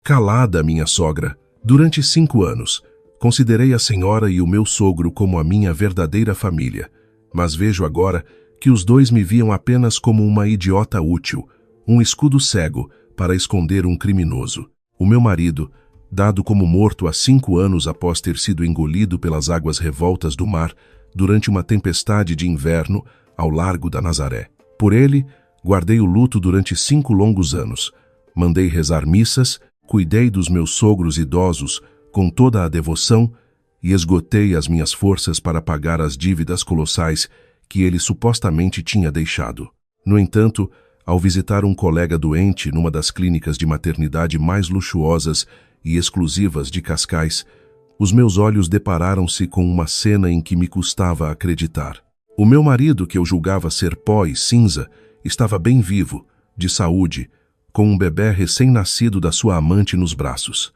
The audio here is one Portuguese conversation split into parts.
Calada, minha sogra. Durante 5 anos, considerei a senhora e o meu sogro como a minha verdadeira família, mas vejo agora que os dois me viam apenas como uma idiota útil, um escudo cego para esconder um criminoso. O meu marido, dado como morto há 5 anos após ter sido engolido pelas águas revoltas do mar durante uma tempestade de inverno ao largo da Nazaré. Por ele, guardei o luto durante 5 longos anos. Mandei rezar missas, cuidei dos meus sogros idosos com toda a devoção e esgotei as minhas forças para pagar as dívidas colossais que ele supostamente tinha deixado. No entanto, ao visitar um colega doente numa das clínicas de maternidade mais luxuosas e exclusivas de Cascais, os meus olhos depararam-se com uma cena em que me custava acreditar. O meu marido, que eu julgava ser pó e cinza, estava bem vivo, de saúde, com um bebê recém-nascido da sua amante nos braços.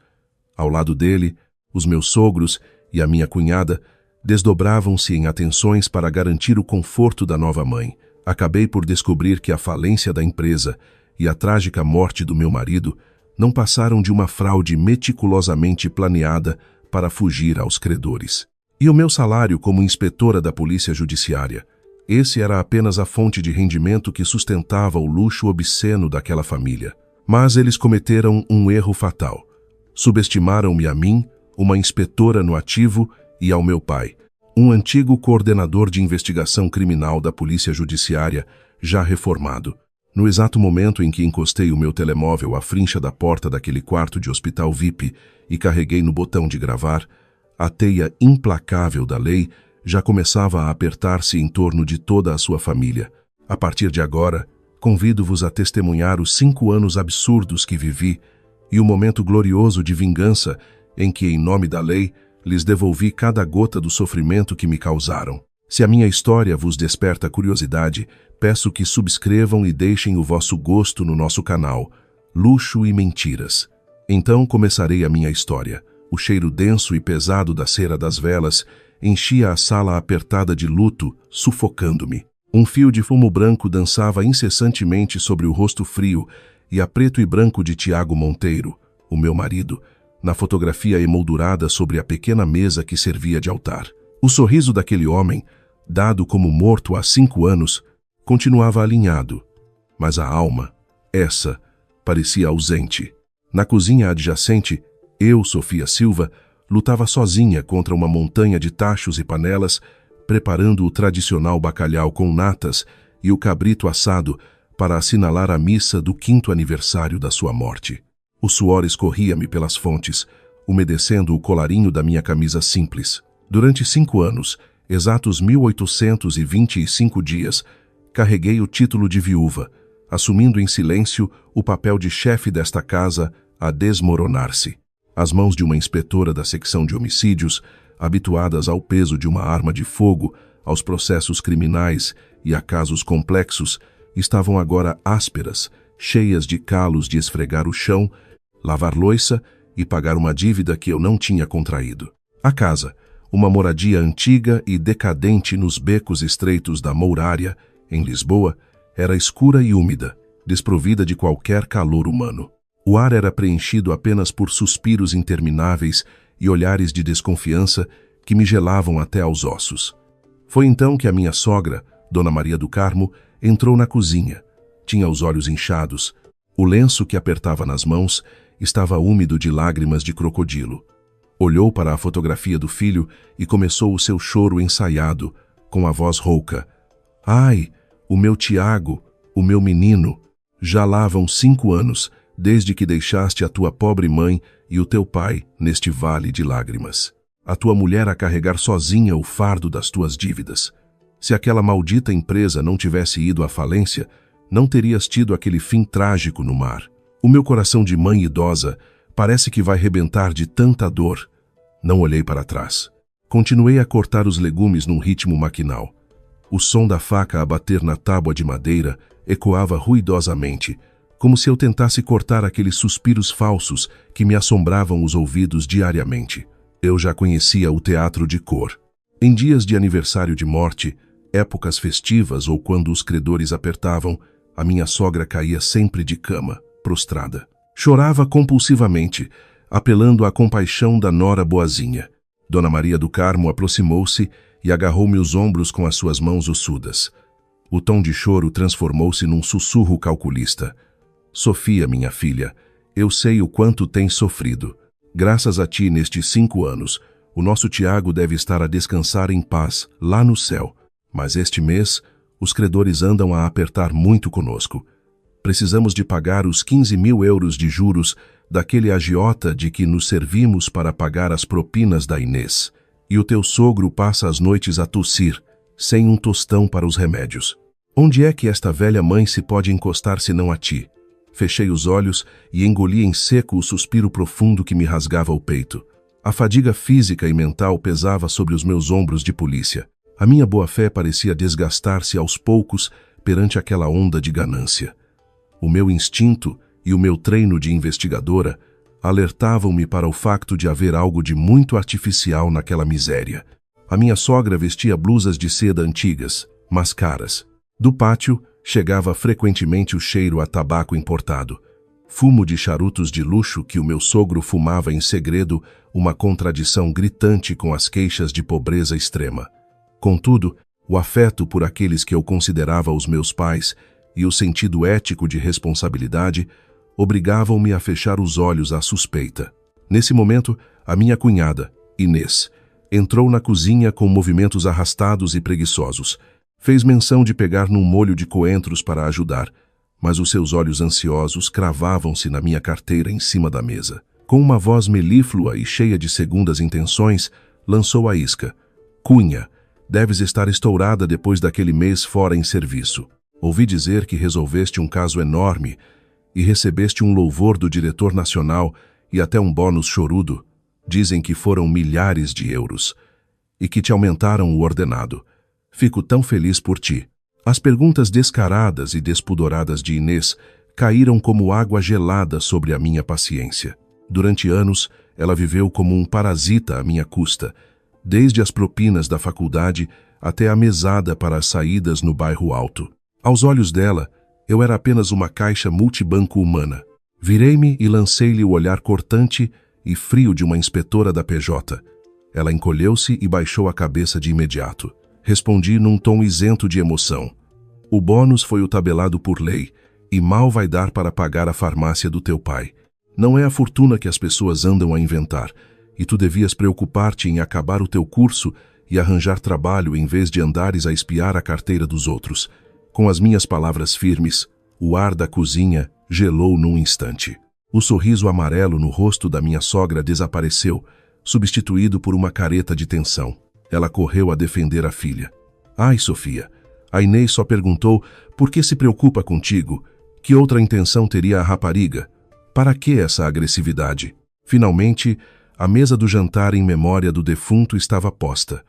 Ao lado dele, os meus sogros e a minha cunhada desdobravam-se em atenções para garantir o conforto da nova mãe. Acabei por descobrir que a falência da empresa e a trágica morte do meu marido não passaram de uma fraude meticulosamente planeada para fugir aos credores. E o meu salário como inspetora da Polícia Judiciária? Esse era apenas a fonte de rendimento que sustentava o luxo obsceno daquela família. Mas eles cometeram um erro fatal. Subestimaram-me a mim, uma inspetora no ativo, e ao meu pai, um antigo coordenador de investigação criminal da Polícia Judiciária, já reformado. No exato momento em que encostei o meu telemóvel à frincha da porta daquele quarto de hospital VIP e carreguei no botão de gravar, a teia implacável da lei já começava a apertar-se em torno de toda a sua família. A partir de agora, convido-vos a testemunhar os 5 anos absurdos que vivi e o momento glorioso de vingança em que, em nome da lei, lhes devolvi cada gota do sofrimento que me causaram. Se a minha história vos desperta curiosidade, peço que subscrevam e deixem o vosso gosto no nosso canal, Luxo e Mentiras. Então começarei a minha história. O cheiro denso e pesado da cera das velas enchia a sala apertada de luto, sufocando-me. Um fio de fumo branco dançava incessantemente sobre o rosto frio e a preto e branco de Tiago Monteiro, o meu marido, na fotografia emoldurada sobre a pequena mesa que servia de altar. O sorriso daquele homem, dado como morto há 5 anos, continuava alinhado, mas a alma, essa, parecia ausente. Na cozinha adjacente, eu, Sofia Silva, lutava sozinha contra uma montanha de tachos e panelas, preparando o tradicional bacalhau com natas e o cabrito assado para assinalar a missa do 5º aniversário da sua morte. O suor escorria-me pelas fontes, umedecendo o colarinho da minha camisa simples. Durante 5 anos, exatos 1825 dias, carreguei o título de viúva, assumindo em silêncio o papel de chefe desta casa a desmoronar-se. As mãos de uma inspetora da secção de homicídios, habituadas ao peso de uma arma de fogo, aos processos criminais e a casos complexos, estavam agora ásperas, cheias de calos de esfregar o chão, lavar louça e pagar uma dívida que eu não tinha contraído. A casa, uma moradia antiga e decadente nos becos estreitos da Mourária, em Lisboa, era escura e úmida, desprovida de qualquer calor humano. O ar era preenchido apenas por suspiros intermináveis e olhares de desconfiança que me gelavam até aos ossos. Foi então que a minha sogra, Dona Maria do Carmo, entrou na cozinha. Tinha os olhos inchados. O lenço que apertava nas mãos estava úmido de lágrimas de crocodilo. Olhou para a fotografia do filho e começou o seu choro ensaiado, com a voz rouca. Ai, o meu Tiago, o meu menino, já lá vão 5 anos, desde que deixaste a tua pobre mãe e o teu pai neste vale de lágrimas. A tua mulher a carregar sozinha o fardo das tuas dívidas. Se aquela maldita empresa não tivesse ido à falência, não terias tido aquele fim trágico no mar. O meu coração de mãe idosa parece que vai rebentar de tanta dor. Não olhei para trás. Continuei a cortar os legumes num ritmo maquinal. O som da faca a bater na tábua de madeira ecoava ruidosamente, como se eu tentasse cortar aqueles suspiros falsos que me assombravam os ouvidos diariamente. Eu já conhecia o teatro de cor. Em dias de aniversário de morte, épocas festivas ou quando os credores apertavam, a minha sogra caía sempre de cama, prostrada. Chorava compulsivamente, apelando à compaixão da nora boazinha. Dona Maria do Carmo aproximou-se e agarrou-me os ombros com as suas mãos ossudas. O tom de choro transformou-se num sussurro calculista. Sofia, minha filha, eu sei o quanto tens sofrido. Graças a ti, nestes 5 anos, o nosso Tiago deve estar a descansar em paz, lá no céu. Mas este mês, os credores andam a apertar muito conosco. Precisamos de pagar os 15.000 euros de juros daquele agiota de que nos servimos para pagar as propinas da Inês. E o teu sogro passa as noites a tossir, sem um tostão para os remédios. Onde é que esta velha mãe se pode encostar senão a ti? Fechei os olhos e engoli em seco o suspiro profundo que me rasgava o peito. A fadiga física e mental pesava sobre os meus ombros de polícia. A minha boa-fé parecia desgastar-se aos poucos perante aquela onda de ganância. O meu instinto e o meu treino de investigadora alertavam-me para o facto de haver algo de muito artificial naquela miséria. A minha sogra vestia blusas de seda antigas, mas caras. Do pátio chegava frequentemente o cheiro a tabaco importado. Fumo de charutos de luxo que o meu sogro fumava em segredo, uma contradição gritante com as queixas de pobreza extrema. Contudo, o afeto por aqueles que eu considerava os meus pais e o sentido ético de responsabilidade obrigavam-me a fechar os olhos à suspeita. Nesse momento, a minha cunhada, Inês, entrou na cozinha com movimentos arrastados e preguiçosos. Fez menção de pegar num molho de coentros para ajudar, mas os seus olhos ansiosos cravavam-se na minha carteira em cima da mesa. Com uma voz melíflua e cheia de segundas intenções, lançou a isca. Cunha, deves estar estourada depois daquele mês fora em serviço. Ouvi dizer que resolveste um caso enorme e recebeste um louvor do diretor nacional e até um bônus chorudo. Dizem que foram milhares de euros e que te aumentaram o ordenado. Fico tão feliz por ti. As perguntas descaradas e despudoradas de Inês caíram como água gelada sobre a minha paciência. Durante anos, ela viveu como um parasita à minha custa, desde as propinas da faculdade até a mesada para as saídas no bairro Alto. Aos olhos dela, eu era apenas uma caixa multibanco humana. Virei-me e lancei-lhe o olhar cortante e frio de uma inspetora da PJ. Ela encolheu-se e baixou a cabeça de imediato. Respondi num tom isento de emoção. O bônus foi o tabelado por lei, e mal vai dar para pagar a farmácia do teu pai. Não é a fortuna que as pessoas andam a inventar, e tu devias preocupar-te em acabar o teu curso e arranjar trabalho em vez de andares a espiar a carteira dos outros. Com as minhas palavras firmes, o ar da cozinha gelou num instante. O sorriso amarelo no rosto da minha sogra desapareceu, substituído por uma careta de tensão. Ela correu a defender a filha. Ai, Sofia, a Inês só perguntou por que se preocupa contigo. Que outra intenção teria a rapariga? Para que essa agressividade? Finalmente, a mesa do jantar em memória do defunto estava posta.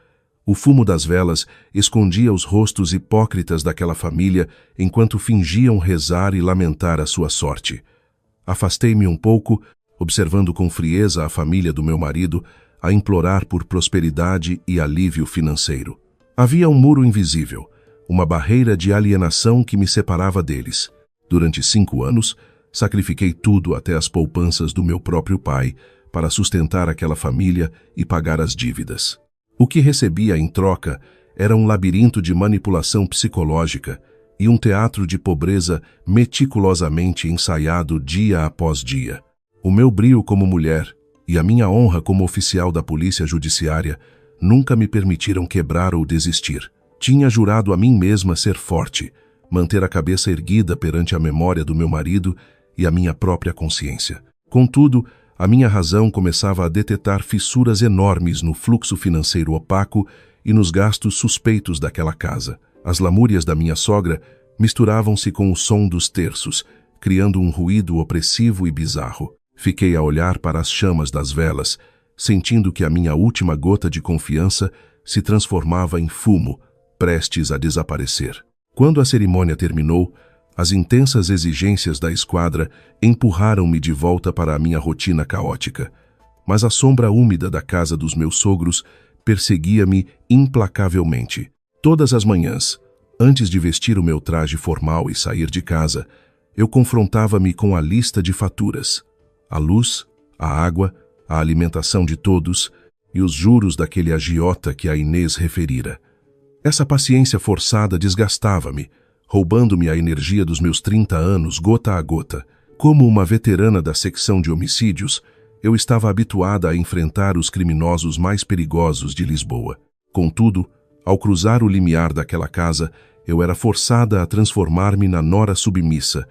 O fumo das velas escondia os rostos hipócritas daquela família enquanto fingiam rezar e lamentar a sua sorte. Afastei-me um pouco, observando com frieza a família do meu marido, a implorar por prosperidade e alívio financeiro. Havia um muro invisível, uma barreira de alienação que me separava deles. Durante 5 anos, sacrifiquei tudo até as poupanças do meu próprio pai para sustentar aquela família e pagar as dívidas. O que recebia em troca era um labirinto de manipulação psicológica e um teatro de pobreza meticulosamente ensaiado dia após dia. O meu brio como mulher e a minha honra como oficial da polícia judiciária nunca me permitiram quebrar ou desistir. Tinha jurado a mim mesma ser forte, manter a cabeça erguida perante a memória do meu marido e a minha própria consciência. Contudo, a minha razão começava a detetar fissuras enormes no fluxo financeiro opaco e nos gastos suspeitos daquela casa. As lamúrias da minha sogra misturavam-se com o som dos terços, criando um ruído opressivo e bizarro. Fiquei a olhar para as chamas das velas, sentindo que a minha última gota de confiança se transformava em fumo, prestes a desaparecer. Quando a cerimônia terminou, as intensas exigências da esquadra empurraram-me de volta para a minha rotina caótica. Mas a sombra úmida da casa dos meus sogros perseguia-me implacavelmente. Todas as manhãs, antes de vestir o meu traje formal e sair de casa, Eu confrontava-me com a lista de faturas: a luz, a água, a alimentação de todos e os juros daquele agiota que a Inês referira. Essa paciência forçada desgastava-me, roubando-me a energia dos meus 30 anos gota a gota. Como uma veterana da secção de homicídios, eu estava habituada a enfrentar os criminosos mais perigosos de Lisboa. Contudo, ao cruzar o limiar daquela casa, eu era forçada a transformar-me na nora submissa,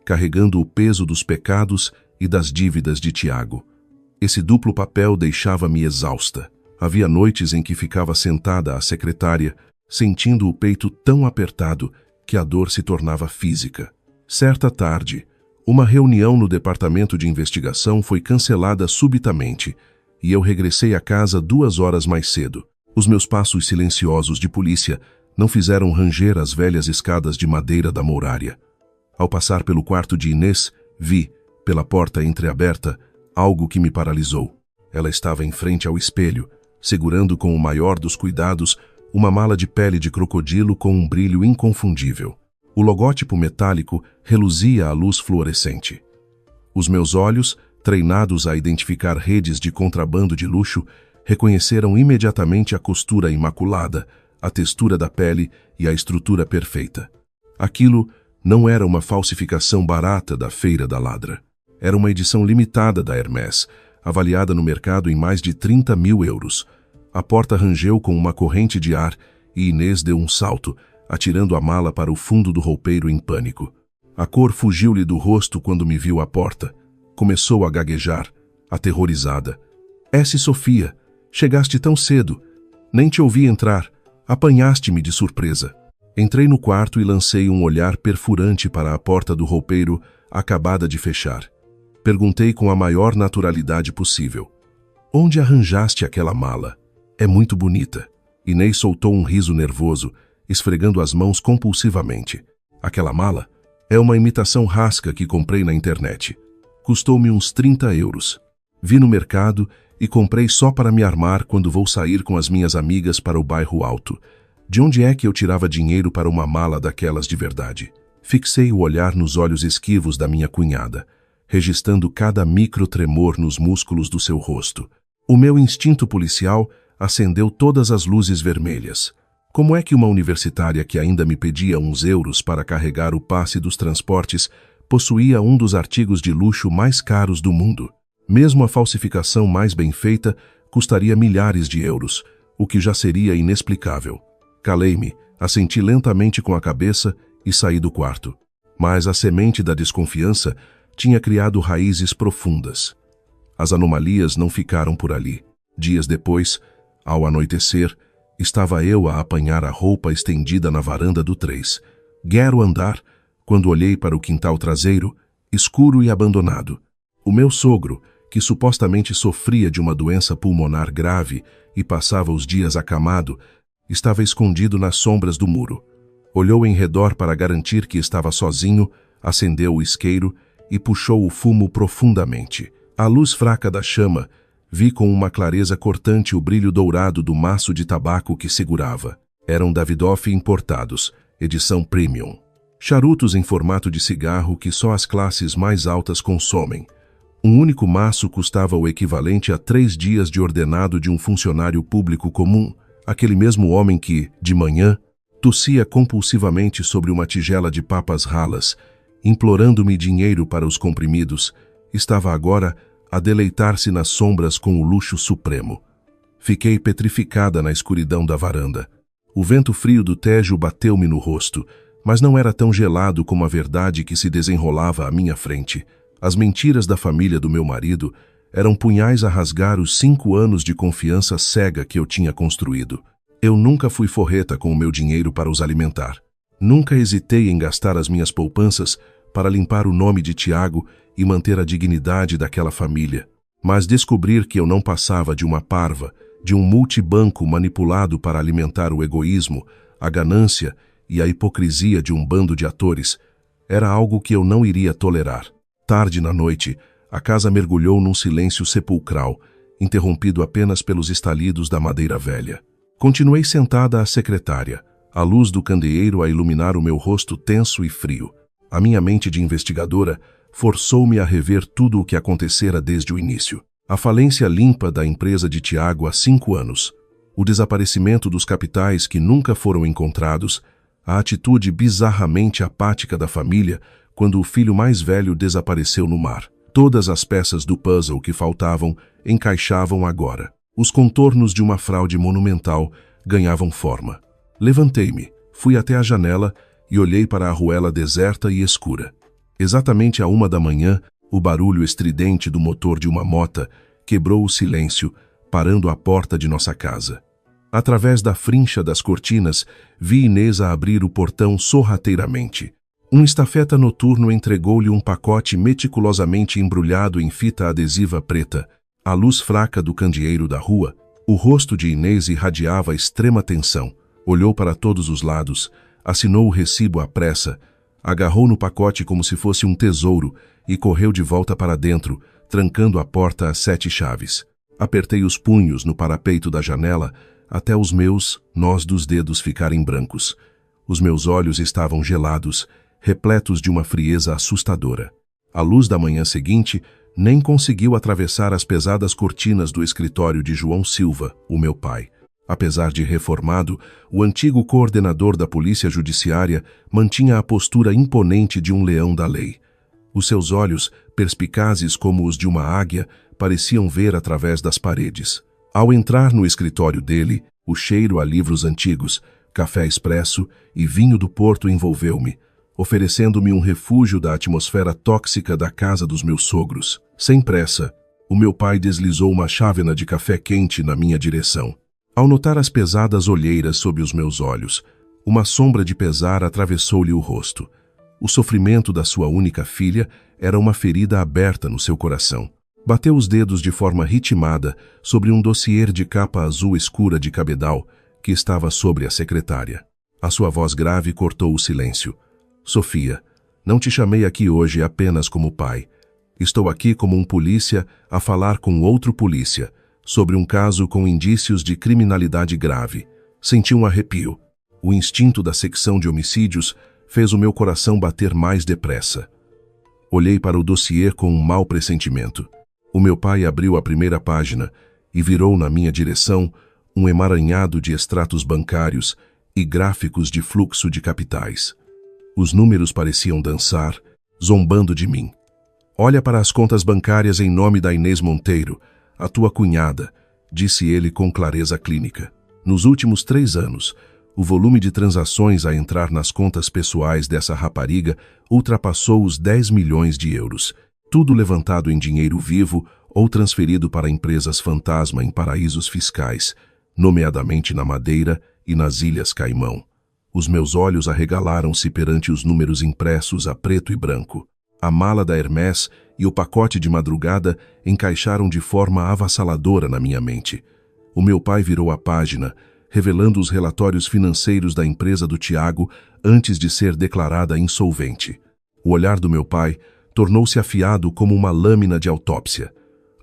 carregando o peso dos pecados e das dívidas de Tiago. Esse duplo papel deixava-me exausta. Havia noites em que ficava sentada à secretária, sentindo o peito tão apertado que a dor se tornava física. Certa tarde, uma reunião no departamento de investigação foi cancelada subitamente e eu regressei a casa 2 horas mais cedo. Os meus passos silenciosos de polícia não fizeram ranger as velhas escadas de madeira da mourária. Ao passar pelo quarto de Inês, vi, pela porta entreaberta, algo que me paralisou. Ela estava em frente ao espelho, segurando com o maior dos cuidados uma mala de pele de crocodilo com um brilho inconfundível. O logótipo metálico reluzia à luz fluorescente. Os meus olhos, treinados a identificar redes de contrabando de luxo, reconheceram imediatamente a costura imaculada, a textura da pele e a estrutura perfeita. Aquilo não era uma falsificação barata da Feira da Ladra. Era uma edição limitada da Hermès, avaliada no mercado em mais de 30 mil euros. A porta rangeu com uma corrente de ar e Inês deu um salto, atirando a mala para o fundo do roupeiro em pânico. A cor fugiu-lhe do rosto quando me viu à porta. Começou a gaguejar, aterrorizada. S. Sofia, chegaste tão cedo. Nem te ouvi entrar. Apanhaste-me de surpresa. Entrei no quarto e lancei um olhar perfurante para a porta do roupeiro, acabada de fechar. Perguntei com a maior naturalidade possível: onde arranjaste aquela mala? É muito bonita. Inês soltou um riso nervoso, esfregando as mãos compulsivamente. Aquela mala é uma imitação rasca que comprei na internet. Custou-me uns 30 euros. Vi no mercado e comprei só para me armar quando vou sair com as minhas amigas para o bairro Alto. De onde é que eu tirava dinheiro para uma mala daquelas de verdade? Fixei o olhar nos olhos esquivos da minha cunhada, registrando cada microtremor nos músculos do seu rosto. O meu instinto policial acendeu todas as luzes vermelhas. Como é que uma universitária que ainda me pedia uns euros para carregar o passe dos transportes possuía um dos artigos de luxo mais caros do mundo? Mesmo a falsificação mais bem feita custaria milhares de euros, o que já seria inexplicável. Calei-me, assenti lentamente com a cabeça e saí do quarto. Mas a semente da desconfiança tinha criado raízes profundas. As anomalias não ficaram por ali. Dias depois, ao anoitecer, estava eu a apanhar a roupa estendida na varanda do 3. Guero andar, quando olhei para o quintal traseiro, escuro e abandonado. O meu sogro, que supostamente sofria de uma doença pulmonar grave e passava os dias acamado, estava escondido nas sombras do muro. Olhou em redor para garantir que estava sozinho, acendeu o isqueiro e puxou o fumo profundamente. À luz fraca da chama, vi com uma clareza cortante o brilho dourado do maço de tabaco que segurava. Eram Davidoff importados, edição premium. Charutos em formato de cigarro que só as classes mais altas consomem. Um único maço custava o equivalente a 3 dias de ordenado de um funcionário público comum, aquele mesmo homem que, de manhã, tossia compulsivamente sobre uma tigela de papas ralas, implorando-me dinheiro para os comprimidos, estava agora a deleitar-se nas sombras com o luxo supremo. Fiquei petrificada na escuridão da varanda. O vento frio do Tejo bateu-me no rosto, mas não era tão gelado como a verdade que se desenrolava à minha frente. As mentiras da família do meu marido eram punhais a rasgar os 5 anos de confiança cega que eu tinha construído. Eu nunca fui forreta com o meu dinheiro para os alimentar. Nunca hesitei em gastar as minhas poupanças para limpar o nome de Tiago e manter a dignidade daquela família. Mas descobrir que eu não passava de uma parva, de um multibanco manipulado para alimentar o egoísmo, a ganância e a hipocrisia de um bando de atores, era algo que eu não iria tolerar. Tarde na noite, a casa mergulhou num silêncio sepulcral, interrompido apenas pelos estalidos da madeira velha. Continuei sentada à secretária, a luz do candeeiro a iluminar o meu rosto tenso e frio. A minha mente de investigadora forçou-me a rever tudo o que acontecera desde o início. A falência limpa da empresa de Tiago há 5 anos, o desaparecimento dos capitais que nunca foram encontrados, a atitude bizarramente apática da família quando o filho mais velho desapareceu no mar. Todas as peças do puzzle que faltavam encaixavam agora. Os contornos de uma fraude monumental ganhavam forma. Levantei-me, fui até a janela e olhei para a ruela deserta e escura. Exatamente à 1 da manhã, o barulho estridente do motor de uma mota quebrou o silêncio, parando a porta de nossa casa. Através da frincha das cortinas, vi Inês abrir o portão sorrateiramente. Um estafeta noturno entregou-lhe um pacote meticulosamente embrulhado em fita adesiva preta. À luz fraca do candeeiro da rua, o rosto de Inês irradiava extrema tensão. Olhou para todos os lados, assinou o recibo à pressa, agarrou no pacote como se fosse um tesouro e correu de volta para dentro, trancando a porta a 7 chaves. Apertei os punhos no parapeito da janela até os meus nós dos dedos ficarem brancos. Os meus olhos estavam gelados, repletos de uma frieza assustadora. A luz da manhã seguinte nem conseguiu atravessar as pesadas cortinas do escritório de João Silva, o meu pai. Apesar de reformado, o antigo coordenador da Polícia Judiciária mantinha a postura imponente de um leão da lei. Os seus olhos, perspicazes como os de uma águia, pareciam ver através das paredes. Ao entrar no escritório dele, o cheiro a livros antigos, café expresso e vinho do Porto envolveu-me, oferecendo-me um refúgio da atmosfera tóxica da casa dos meus sogros. Sem pressa, o meu pai deslizou uma chávena de café quente na minha direção. Ao notar as pesadas olheiras sob os meus olhos, uma sombra de pesar atravessou-lhe o rosto. O sofrimento da sua única filha era uma ferida aberta no seu coração. Bateu os dedos de forma ritmada sobre um dossiê de capa azul escura de cabedal que estava sobre a secretária. A sua voz grave cortou o silêncio. Sofia, não te chamei aqui hoje apenas como pai. Estou aqui como um polícia a falar com outro polícia sobre um caso com indícios de criminalidade grave. Senti um arrepio. O instinto da secção de homicídios fez o meu coração bater mais depressa. Olhei para o dossiê com um mau pressentimento. O meu pai abriu a primeira página e virou na minha direção um emaranhado de extratos bancários e gráficos de fluxo de capitais. Os números pareciam dançar, zombando de mim. Olha para as contas bancárias em nome da Inês Monteiro, a tua cunhada, disse ele com clareza clínica. Nos últimos 3 anos, o volume de transações a entrar nas contas pessoais dessa rapariga ultrapassou os 10 milhões de euros, tudo levantado em dinheiro vivo ou transferido para empresas fantasma em paraísos fiscais, nomeadamente na Madeira e nas Ilhas Caimão. Os meus olhos arregalaram-se perante os números impressos a preto e branco. A mala da Hermès e o pacote de madrugada encaixaram de forma avassaladora na minha mente. O meu pai virou a página, revelando os relatórios financeiros da empresa do Tiago antes de ser declarada insolvente. O olhar do meu pai tornou-se afiado como uma lâmina de autópsia.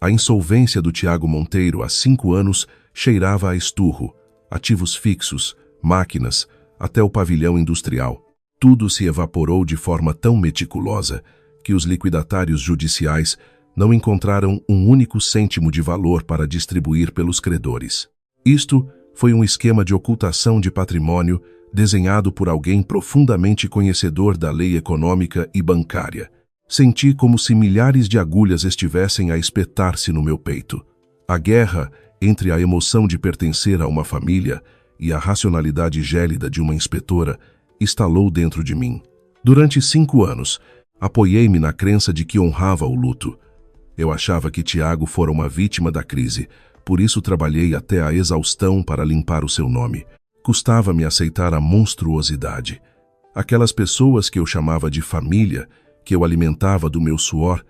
A insolvência do Tiago Monteiro há 5 anos cheirava a esturro, ativos fixos, máquinas, até o pavilhão industrial. Tudo se evaporou de forma tão meticulosa que os liquidatários judiciais não encontraram um único cêntimo de valor para distribuir pelos credores. Isto foi um esquema de ocultação de patrimônio desenhado por alguém profundamente conhecedor da lei econômica e bancária. Senti como se milhares de agulhas estivessem a espetar-se no meu peito. A guerra entre a emoção de pertencer a uma família e a racionalidade gélida de uma inspetora estalou dentro de mim. Durante 5 anos, apoiei-me na crença de que honrava o luto. Eu achava que Tiago fora uma vítima da crise, por isso trabalhei até a exaustão para limpar o seu nome. Custava-me aceitar a monstruosidade. Aquelas pessoas que eu chamava de família, que eu alimentava do meu suor,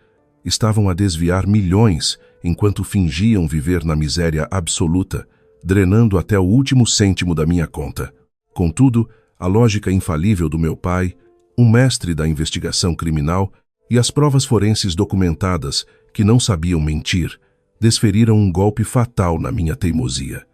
estavam a desviar milhões enquanto fingiam viver na miséria absoluta, drenando até o último cêntimo da minha conta. Contudo, a lógica infalível do meu pai, um mestre da investigação criminal e as provas forenses documentadas que não sabiam mentir, desferiram um golpe fatal na minha teimosia.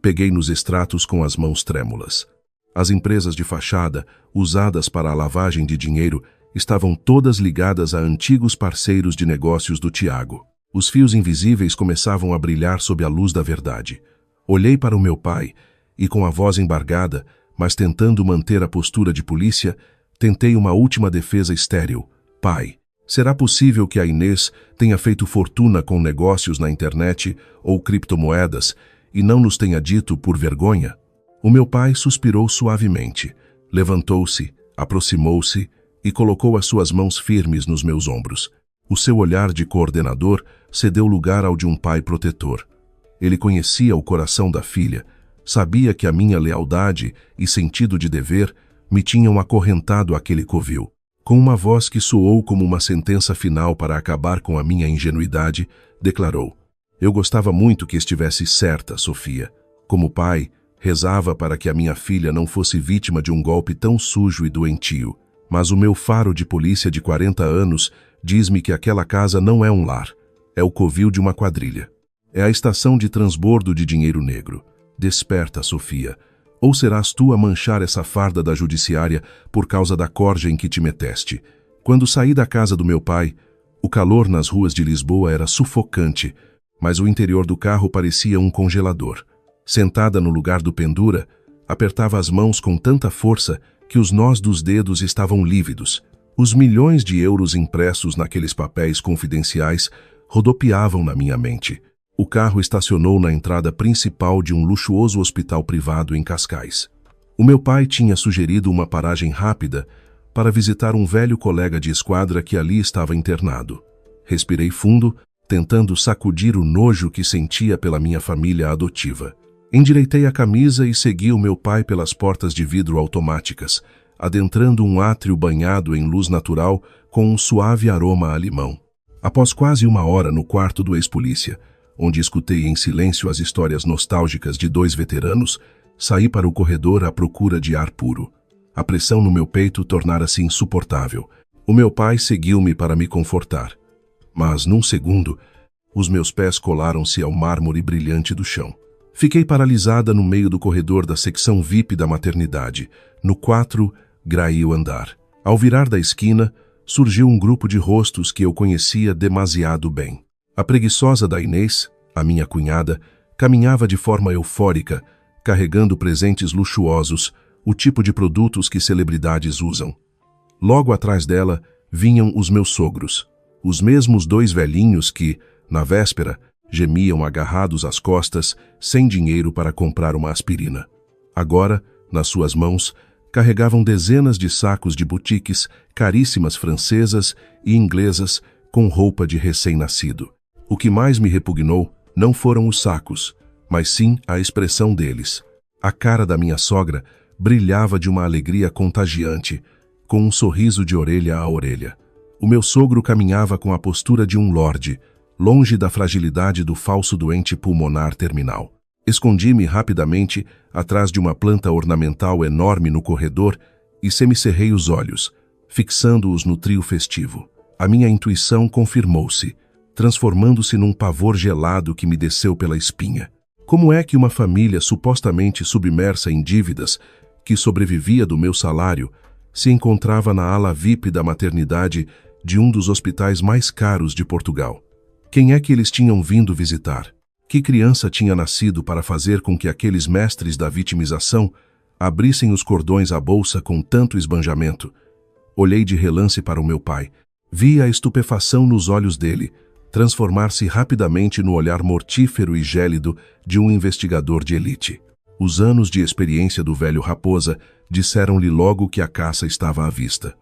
Peguei nos extratos com as mãos trêmulas. As empresas de fachada, usadas para a lavagem de dinheiro, estavam todas ligadas a antigos parceiros de negócios do Tiago. Os fios invisíveis começavam a brilhar sob a luz da verdade. Olhei para o meu pai e, com a voz embargada, mas tentando manter a postura de polícia, tentei uma última defesa estéril. Pai, será possível que a Inês tenha feito fortuna com negócios na internet ou criptomoedas e não nos tenha dito por vergonha? O meu pai suspirou suavemente, levantou-se, aproximou-se e colocou as suas mãos firmes nos meus ombros. O seu olhar de coordenador cedeu lugar ao de um pai protetor. Ele conhecia o coração da filha, sabia que a minha lealdade e sentido de dever me tinham acorrentado àquele covil. Com uma voz que soou como uma sentença final para acabar com a minha ingenuidade, declarou: Eu gostava muito que estivesse certa, Sofia. Como pai, rezava para que a minha filha não fosse vítima de um golpe tão sujo e doentio. Mas o meu faro de polícia de 40 anos diz-me que aquela casa não é um lar. É o covil de uma quadrilha. É a estação de transbordo de dinheiro negro. Desperta, Sofia. Ou serás tu a manchar essa farda da judiciária por causa da corja em que te meteste. Quando saí da casa do meu pai, o calor nas ruas de Lisboa era sufocante, mas o interior do carro parecia um congelador. Sentada no lugar do pendura, apertava as mãos com tanta força que os nós dos dedos estavam lívidos. Os milhões de euros impressos naqueles papéis confidenciais rodopiavam na minha mente. O carro estacionou na entrada principal de um luxuoso hospital privado em Cascais. O meu pai tinha sugerido uma paragem rápida para visitar um velho colega de esquadra que ali estava internado. Respirei fundo, tentando sacudir o nojo que sentia pela minha família adotiva. Endireitei a camisa e segui o meu pai pelas portas de vidro automáticas, adentrando um átrio banhado em luz natural com um suave aroma a limão. Após quase uma hora no quarto do ex-polícia, onde escutei em silêncio as histórias nostálgicas de dois veteranos, saí para o corredor à procura de ar puro. A pressão no meu peito tornara-se insuportável. O meu pai seguiu-me para me confortar. Mas, num segundo, os meus pés colaram-se ao mármore brilhante do chão. Fiquei paralisada no meio do corredor da secção VIP da maternidade, no 4 Grail andar. Ao virar da esquina, surgiu um grupo de rostos que eu conhecia demasiado bem. A preguiçosa da Inês, a minha cunhada, caminhava de forma eufórica, carregando presentes luxuosos, o tipo de produtos que celebridades usam. Logo atrás dela vinham os meus sogros, os mesmos dois velhinhos que, na véspera, gemiam agarrados às costas, sem dinheiro para comprar uma aspirina. Agora, nas suas mãos, carregavam dezenas de sacos de boutiques caríssimas francesas e inglesas com roupa de recém-nascido. O que mais me repugnou não foram os sacos, mas sim a expressão deles. A cara da minha sogra brilhava de uma alegria contagiante, com um sorriso de orelha a orelha. O meu sogro caminhava com a postura de um lorde, longe da fragilidade do falso doente pulmonar terminal. Escondi-me rapidamente atrás de uma planta ornamental enorme no corredor e semicerrei os olhos, fixando-os no trio festivo. A minha intuição confirmou-se, transformando-se num pavor gelado que me desceu pela espinha. Como é que uma família supostamente submersa em dívidas, que sobrevivia do meu salário, se encontrava na ala VIP da maternidade de um dos hospitais mais caros de Portugal? Quem é que eles tinham vindo visitar? Que criança tinha nascido para fazer com que aqueles mestres da vitimização abrissem os cordões à bolsa com tanto esbanjamento? Olhei de relance para o meu pai. Vi a estupefação nos olhos dele, transformar-se rapidamente no olhar mortífero e gélido de um investigador de elite. Os anos de experiência do velho Raposa disseram-lhe logo que a caça estava à vista.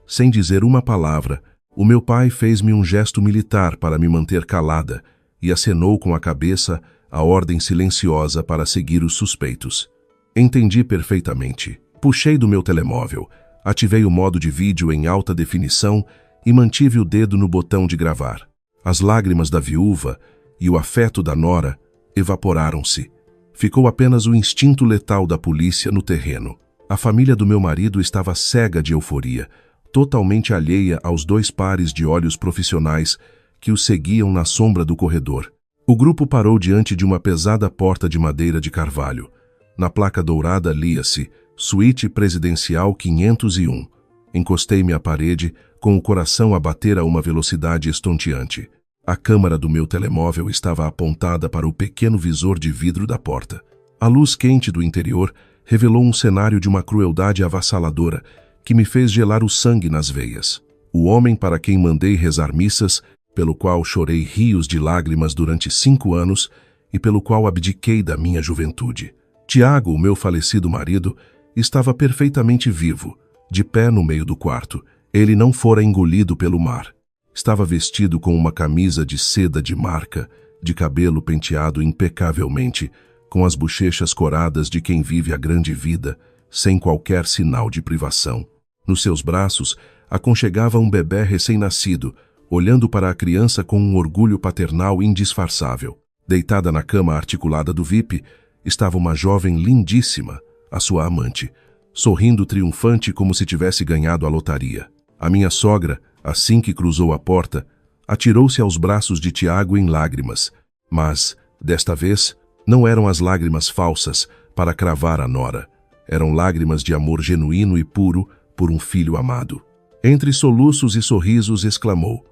Sem dizer uma palavra, o meu pai fez-me um gesto militar para me manter calada e acenou com a cabeça a ordem silenciosa para seguir os suspeitos. Entendi perfeitamente. Puxei do meu telemóvel, ativei o modo de vídeo em alta definição e mantive o dedo no botão de gravar. As lágrimas da viúva e o afeto da nora evaporaram-se. Ficou apenas o instinto letal da polícia no terreno. A família do meu marido estava cega de euforia, totalmente alheia aos dois pares de olhos profissionais que o seguiam na sombra do corredor. O grupo parou diante de uma pesada porta de madeira de carvalho. Na placa dourada lia-se Suíte Presidencial 501. Encostei-me à parede, com o coração a bater a uma velocidade estonteante. A câmara do meu telemóvel estava apontada para o pequeno visor de vidro da porta. A luz quente do interior revelou um cenário de uma crueldade avassaladora que me fez gelar o sangue nas veias. O homem para quem mandei rezar missas, pelo qual chorei rios de lágrimas durante 5 anos e pelo qual abdiquei da minha juventude. Tiago, o meu falecido marido, estava perfeitamente vivo, de pé no meio do quarto. Ele não fora engolido pelo mar. Estava vestido com uma camisa de seda de marca, de cabelo penteado impecavelmente, com as bochechas coradas de quem vive a grande vida, sem qualquer sinal de privação. Nos seus braços, aconchegava um bebê recém-nascido, olhando para a criança com um orgulho paternal indisfarçável. Deitada na cama articulada do VIP, estava uma jovem lindíssima, a sua amante, sorrindo triunfante como se tivesse ganhado a lotaria. A minha sogra, assim que cruzou a porta, atirou-se aos braços de Tiago em lágrimas, mas, desta vez, não eram as lágrimas falsas para cravar a nora. Eram lágrimas de amor genuíno e puro por um filho amado. Entre soluços e sorrisos exclamou: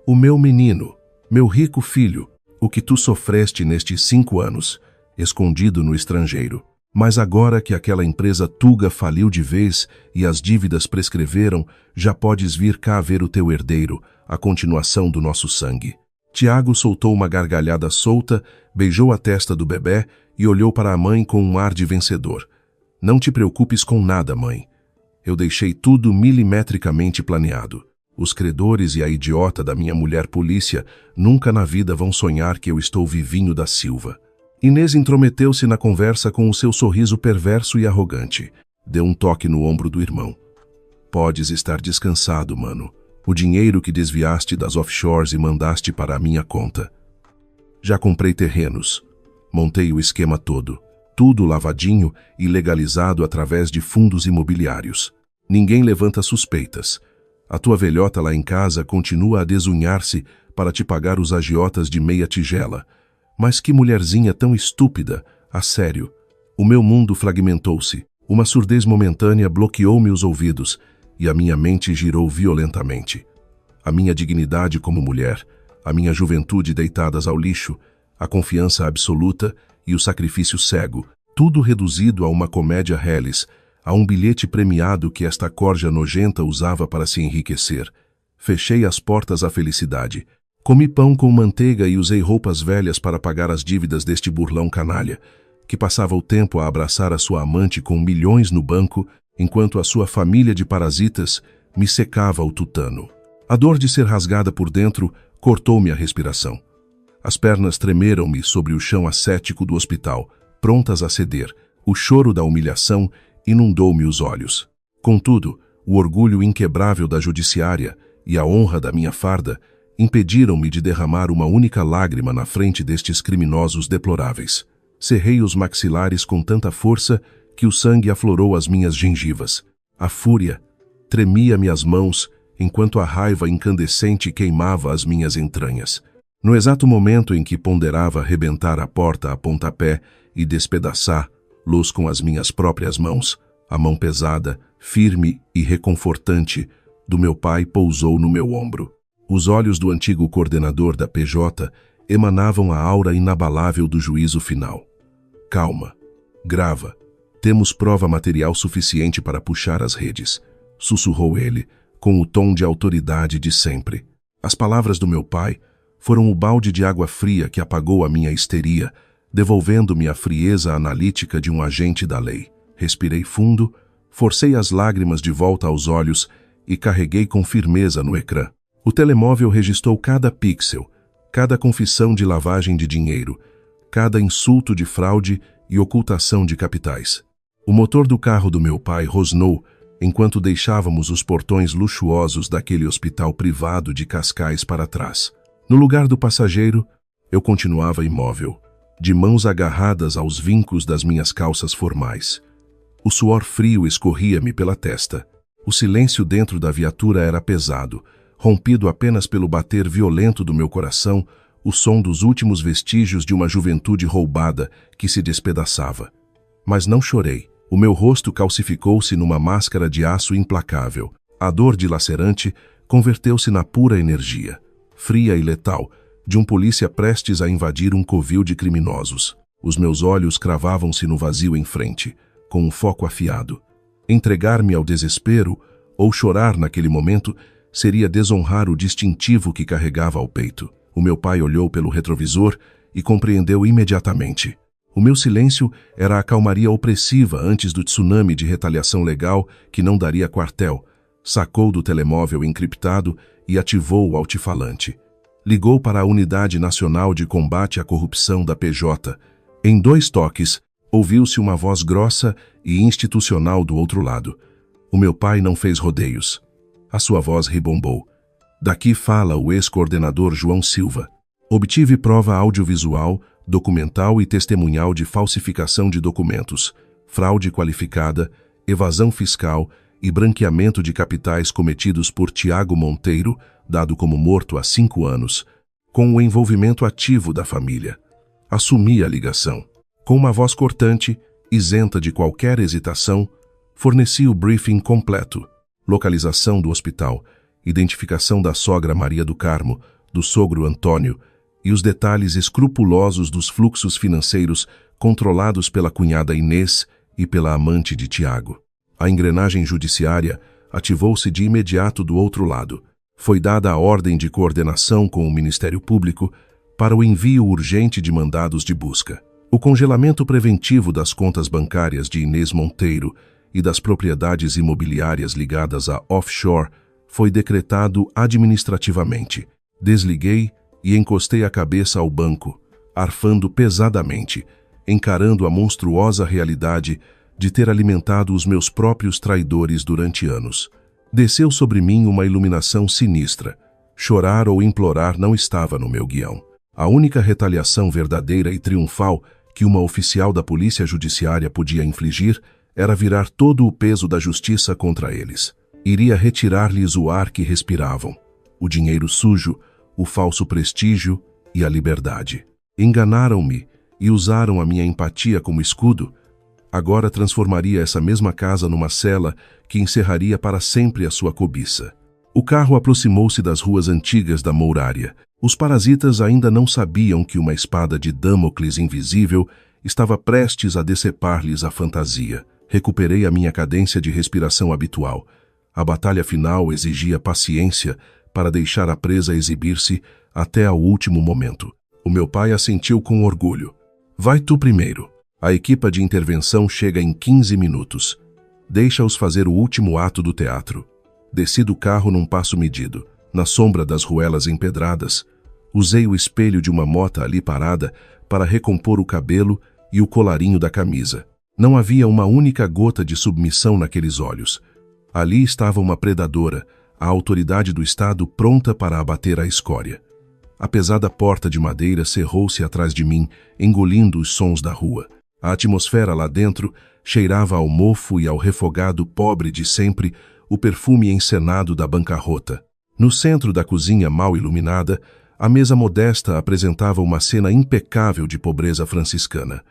"O meu menino, meu rico filho, o que tu sofreste nestes 5 anos, escondido no estrangeiro. Mas agora que aquela empresa Tuga faliu de vez e as dívidas prescreveram, já podes vir cá ver o teu herdeiro, a continuação do nosso sangue." Tiago soltou uma gargalhada solta, beijou a testa do bebê e olhou para a mãe com um ar de vencedor. "Não te preocupes com nada, mãe. Eu deixei tudo milimetricamente planeado. Os credores e a idiota da minha mulher polícia nunca na vida vão sonhar que eu estou vivinho da Silva." Inês intrometeu-se na conversa com o seu sorriso perverso e arrogante. Deu um toque no ombro do irmão. "Podes estar descansado, mano. O dinheiro que desviaste das offshores e mandaste para a minha conta. Já comprei terrenos. Montei o esquema todo. Tudo lavadinho e legalizado através de fundos imobiliários. Ninguém levanta suspeitas. A tua velhota lá em casa continua a desunhar-se para te pagar os agiotas de meia tigela. Mas que mulherzinha tão estúpida, a sério." O meu mundo fragmentou-se. Uma surdez momentânea bloqueou-me os ouvidos e a minha mente girou violentamente. A minha dignidade como mulher, a minha juventude deitadas ao lixo, a confiança absoluta e o sacrifício cego, tudo reduzido a uma comédia reles, a um bilhete premiado que esta corja nojenta usava para se enriquecer. Fechei as portas à felicidade. Comi pão com manteiga e usei roupas velhas para pagar as dívidas deste burlão canalha, que passava o tempo a abraçar a sua amante com milhões no banco, enquanto a sua família de parasitas me secava o tutano. A dor de ser rasgada por dentro cortou-me a respiração. As pernas tremeram-me sobre o chão ascético do hospital, prontas a ceder. O choro da humilhação inundou-me os olhos. Contudo, o orgulho inquebrável da judiciária e a honra da minha farda impediram-me de derramar uma única lágrima na frente destes criminosos deploráveis. Cerrei os maxilares com tanta força que o sangue aflorou as minhas gengivas. A fúria tremia-me as mãos, enquanto a raiva incandescente queimava as minhas entranhas. No exato momento em que ponderava arrebentar a porta a pontapé e despedaçá-los com as minhas próprias mãos, a mão pesada, firme e reconfortante do meu pai pousou no meu ombro. Os olhos do antigo coordenador da PJ emanavam a aura inabalável do juízo final. "Calma. Grava. Temos prova material suficiente para puxar as redes", sussurrou ele, com o tom de autoridade de sempre. As palavras do meu pai foram o balde de água fria que apagou a minha histeria, devolvendo-me a frieza analítica de um agente da lei. Respirei fundo, forcei as lágrimas de volta aos olhos e carreguei com firmeza no ecrã. O telemóvel registrou cada pixel, cada confissão de lavagem de dinheiro, cada insulto de fraude e ocultação de capitais. O motor do carro do meu pai rosnou enquanto deixávamos os portões luxuosos daquele hospital privado de Cascais para trás. No lugar do passageiro, eu continuava imóvel, de mãos agarradas aos vincos das minhas calças formais. O suor frio escorria-me pela testa. O silêncio dentro da viatura era pesado, rompido apenas pelo bater violento do meu coração, o som dos últimos vestígios de uma juventude roubada que se despedaçava. Mas não chorei. O meu rosto calcificou-se numa máscara de aço implacável. A dor dilacerante converteu-se na pura energia, fria e letal, de um polícia prestes a invadir um covil de criminosos. Os meus olhos cravavam-se no vazio em frente, com um foco afiado. Entregar-me ao desespero ou chorar naquele momento seria desonrar o distintivo que carregava ao peito. O meu pai olhou pelo retrovisor e compreendeu imediatamente. O meu silêncio era a calmaria opressiva antes do tsunami de retaliação legal que não daria quartel. Sacou do telemóvel encriptado e ativou o altifalante. Ligou para a Unidade Nacional de Combate à Corrupção da PJ. Em 2 toques, ouviu-se uma voz grossa e institucional do outro lado. O meu pai não fez rodeios. A sua voz ribombou. Daqui fala o ex-coordenador João Silva. Obtive prova audiovisual, documental e testemunhal de falsificação de documentos, fraude qualificada, evasão fiscal e branqueamento de capitais cometidos por Tiago Monteiro, dado como morto há 5 anos, com o envolvimento ativo da família. Assumi a ligação. Com uma voz cortante, isenta de qualquer hesitação, forneci o briefing completo. Localização do hospital, identificação da sogra Maria do Carmo, do sogro Antônio e os detalhes escrupulosos dos fluxos financeiros controlados pela cunhada Inês e pela amante de Tiago. A engrenagem judiciária ativou-se de imediato do outro lado. Foi dada a ordem de coordenação com o Ministério Público para o envio urgente de mandados de busca. O congelamento preventivo das contas bancárias de Inês Monteiro e das propriedades imobiliárias ligadas a offshore foi decretado administrativamente. Desliguei e encostei a cabeça ao banco, arfando pesadamente, encarando a monstruosa realidade de ter alimentado os meus próprios traidores durante anos. Desceu sobre mim uma iluminação sinistra. Chorar ou implorar não estava no meu guião. A única retaliação verdadeira e triunfal que uma oficial da polícia judiciária podia infligir era virar todo o peso da justiça contra eles. Iria retirar-lhes o ar que respiravam, o dinheiro sujo, o falso prestígio e a liberdade. Enganaram-me e usaram a minha empatia como escudo. Agora transformaria essa mesma casa numa cela que encerraria para sempre a sua cobiça. O carro aproximou-se das ruas antigas da Mourária. Os parasitas ainda não sabiam que uma espada de Damocles invisível estava prestes a decepar-lhes a fantasia. Recuperei a minha cadência de respiração habitual. A batalha final exigia paciência para deixar a presa exibir-se até ao último momento. O meu pai assentiu com orgulho. Vai tu primeiro. A equipa de intervenção chega em 15 minutos. Deixa-os fazer o último ato do teatro. Desci do carro num passo medido. Na sombra das ruelas empedradas, usei o espelho de uma mota ali parada para recompor o cabelo e o colarinho da camisa. Não havia uma única gota de submissão naqueles olhos. Ali estava uma predadora, a autoridade do Estado pronta para abater a escória. A pesada porta de madeira cerrou-se atrás de mim, engolindo os sons da rua. A atmosfera lá dentro cheirava ao mofo e ao refogado pobre de sempre, o perfume encenado da bancarrota. No centro da cozinha mal iluminada, a mesa modesta apresentava uma cena impecável de pobreza franciscana.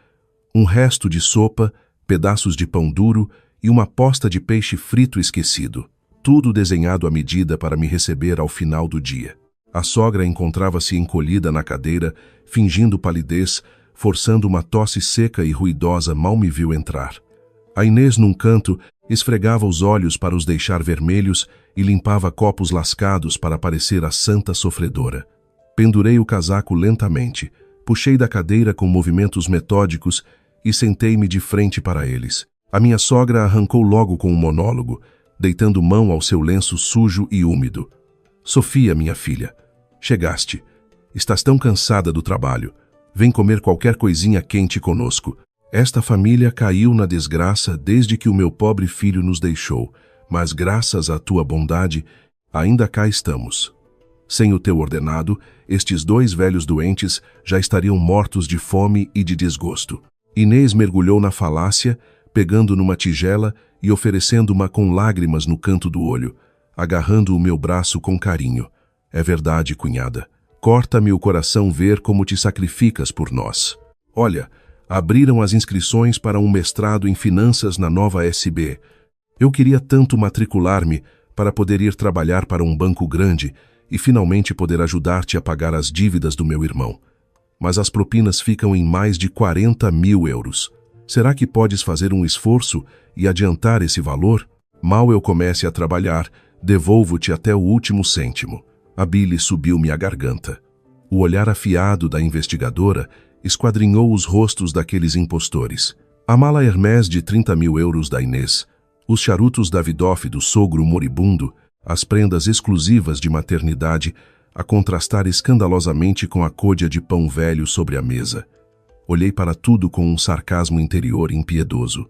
Um resto de sopa, pedaços de pão duro e uma posta de peixe frito esquecido. Tudo desenhado à medida para me receber ao final do dia. A sogra encontrava-se encolhida na cadeira, fingindo palidez, forçando uma tosse seca e ruidosa mal me viu entrar. A Inês, num canto, esfregava os olhos para os deixar vermelhos e limpava copos lascados para parecer a santa sofredora. Pendurei o casaco lentamente, puxei da cadeira com movimentos metódicos e sentei-me de frente para eles. A minha sogra arrancou logo com um monólogo, deitando mão ao seu lenço sujo e úmido. Sofia, minha filha, chegaste. Estás tão cansada do trabalho. Vem comer qualquer coisinha quente conosco. Esta família caiu na desgraça desde que o meu pobre filho nos deixou, mas graças à tua bondade, ainda cá estamos. Sem o teu ordenado, estes 2 velhos doentes já estariam mortos de fome e de desgosto. Inês mergulhou na falácia, pegando numa tigela e oferecendo-ma com lágrimas no canto do olho, agarrando o meu braço com carinho. É verdade, cunhada. Corta-me o coração ver como te sacrificas por nós. Olha, abriram as inscrições para um mestrado em finanças na nova SB. Eu queria tanto matricular-me para poder ir trabalhar para um banco grande e finalmente poder ajudar-te a pagar as dívidas do meu irmão. Mas as propinas ficam em mais de 40.000 euros. Será que podes fazer um esforço e adiantar esse valor? Mal eu comece a trabalhar, devolvo-te até o último cêntimo. A bile subiu-me à garganta. O olhar afiado da investigadora esquadrinhou os rostos daqueles impostores. A mala Hermès de 30.000 euros da Inês, os charutos Davidoff do sogro moribundo, as prendas exclusivas de maternidade, a contrastar escandalosamente com a côdea de pão velho sobre a mesa. Olhei para tudo com um sarcasmo interior impiedoso.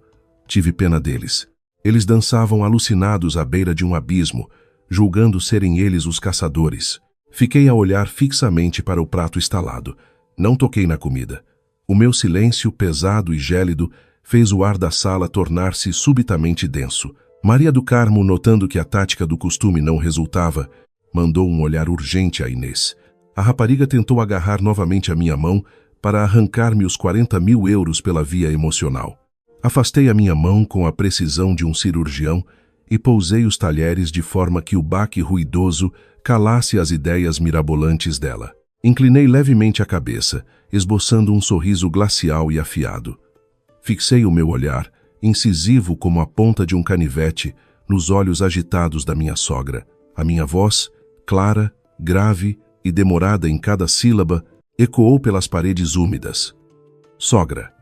Tive pena deles. Eles dançavam alucinados à beira de um abismo, julgando serem eles os caçadores. Fiquei a olhar fixamente para o prato estalado. Não toquei na comida. O meu silêncio, pesado e gélido, fez o ar da sala tornar-se subitamente denso. Maria do Carmo, notando que a tática do costume não resultava, mandou um olhar urgente a Inês. A rapariga tentou agarrar novamente a minha mão para arrancar-me os 40.000 euros pela via emocional. Afastei a minha mão com a precisão de um cirurgião e pousei os talheres de forma que o baque ruidoso calasse as ideias mirabolantes dela. Inclinei levemente a cabeça, esboçando um sorriso glacial e afiado. Fixei o meu olhar, incisivo como a ponta de um canivete, nos olhos agitados da minha sogra. A minha voz, clara, grave e demorada em cada sílaba, ecoou pelas paredes úmidas. Sogra.